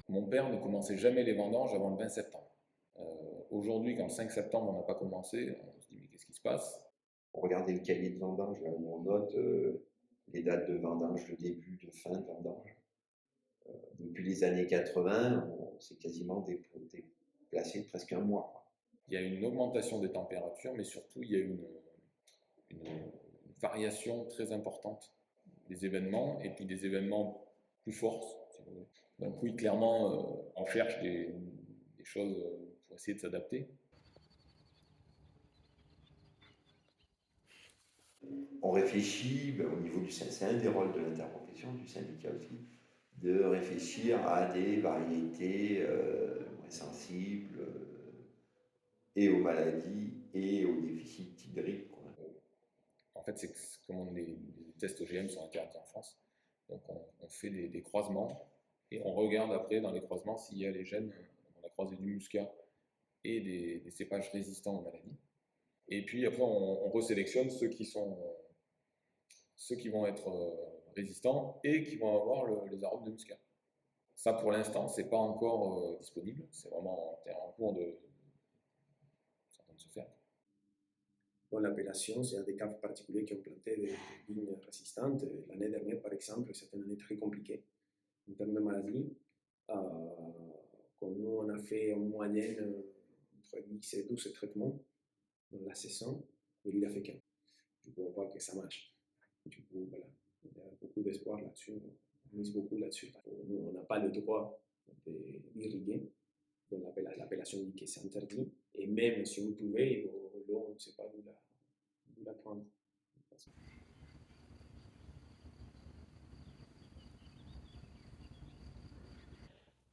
Mon père ne commençait jamais les vendanges avant le 20 septembre. Aujourd'hui, quand le 5 septembre on n'a pas commencé, on se dit mais qu'est-ce qui se passe? Regardez le cahier de vendange, là où on note les dates de vendange, le début, de fin de vendange. Depuis les années 80, c'est quasiment déplacé de presque un mois, quoi. Il y a une augmentation des températures, mais surtout il y a une variation très importante des événements, et puis des événements plus forts, si vous voulez. Donc oui, clairement, on cherche des choses pour essayer de s'adapter. On réfléchit au niveau du syndicat, c'est un des rôles de l'interprofession, du syndicat aussi, de réfléchir à des variétés moins sensibles et aux maladies et aux déficits hydriques, quoi. En fait, c'est comme les tests OGM sont interdits en France, donc on fait des croisements et on regarde après dans les croisements s'il y a les gènes. On a croisé du muscat et des cépages résistants aux maladies. Et puis après, on resélectionne ceux qui vont être résistants et qui vont avoir les arômes de muscat. Ça, pour l'instant, c'est pas encore disponible. C'est vraiment en cours de se faire. Dans l'appellation, c'est des cas particuliers qui ont planté des vignes résistantes. L'année dernière, par exemple, c'était une année très compliquée en termes de maladies. Comme nous, on a fait en moyenne entre 10 et 12 traitements dans la saison, et lui, il a fait qu'un. Du coup, on voit que ça marche. Du coup, voilà, il y a beaucoup d'espoir là-dessus. On mise beaucoup là-dessus. Nous, on n'a pas le droit d'irriguer. Donc l'appellation dit que c'est interdit. Et même si on pouvait, l'eau, on ne sait pas d'où la prendre.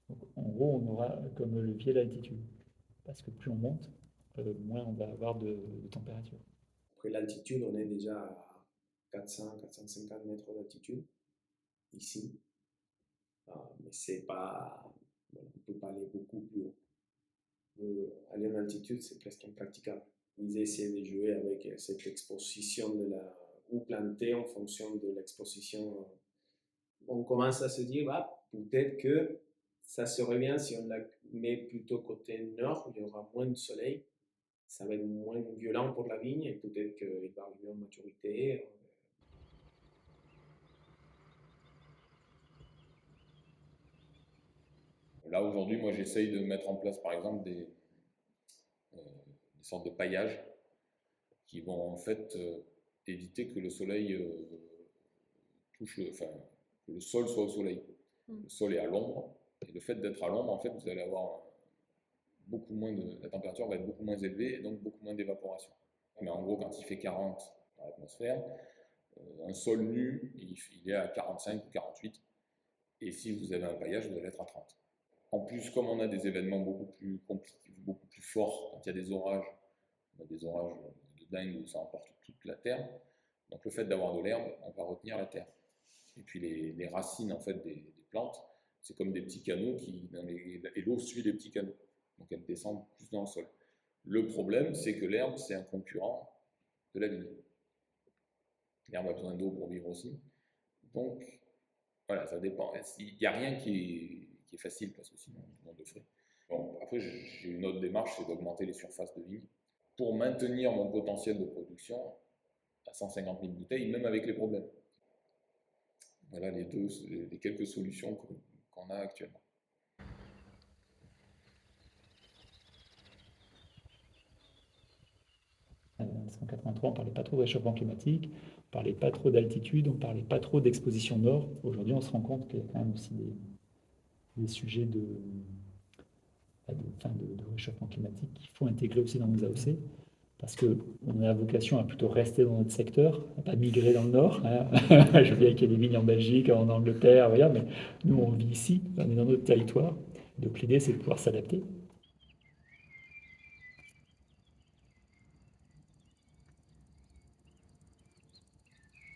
Donc, en gros, on aura comme levier l'altitude. Parce que plus on monte, moins on va avoir de température. Après l'altitude, on est déjà à 400-450 mètres d'altitude, ici. Mais c'est pas... on ne peut pas aller beaucoup plus haut. Aller en altitude, c'est presque impraticable. Ils essaient de jouer avec cette exposition ou planter en fonction de l'exposition. On commence à se dire, peut-être que ça serait bien si on la met plutôt côté nord, où il y aura moins de soleil. Ça va être moins violent pour la vigne et peut-être qu'il va arriver en maturité. Là, aujourd'hui, moi, j'essaye de mettre en place, par exemple, des sortes de paillages qui vont en fait éviter que le soleil touche, enfin, que le sol soit au soleil. Le sol est à l'ombre, et le fait d'être à l'ombre, en fait, vous allez avoir beaucoup moins la température va être beaucoup moins élevée et donc beaucoup moins d'évaporation. Mais en gros, quand il fait 40 dans l'atmosphère, un sol nu, il est à 45 ou 48. Et si vous avez un paillage, vous allez être à 30. En plus, comme on a des événements beaucoup plus compliqués, beaucoup plus forts, quand il y a des orages, on a des orages de dingue où ça emporte toute la terre. Donc le fait d'avoir de l'herbe, on va retenir la terre. Et puis les racines en fait des plantes, c'est comme des petits canaux et l'eau suit les petits canaux. Donc elle descend plus dans le sol. Le problème, c'est que l'herbe, c'est un concurrent de la vigne. L'herbe a besoin d'eau pour vivre aussi. Donc voilà, ça dépend. Il n'y a rien qui est facile parce que sinon tout le monde le ferait. Bon, après, j'ai une autre démarche, c'est d'augmenter les surfaces de vigne pour maintenir mon potentiel de production à 150 000 bouteilles, même avec les problèmes. Voilà les quelques solutions qu'on a actuellement. En 1983, on ne parlait pas trop de réchauffement climatique, on ne parlait pas trop d'altitude, on ne parlait pas trop d'exposition nord. Aujourd'hui, on se rend compte qu'il y a quand même aussi des sujets de réchauffement climatique qu'il faut intégrer aussi dans nos AOC. Parce qu'on a la vocation à plutôt rester dans notre secteur, à ne pas migrer dans le nord. Hein. Je veux bien qu'il y ait des vignes en Belgique, en Angleterre, voilà, mais nous on vit ici, on est dans notre territoire. Donc l'idée c'est de pouvoir s'adapter.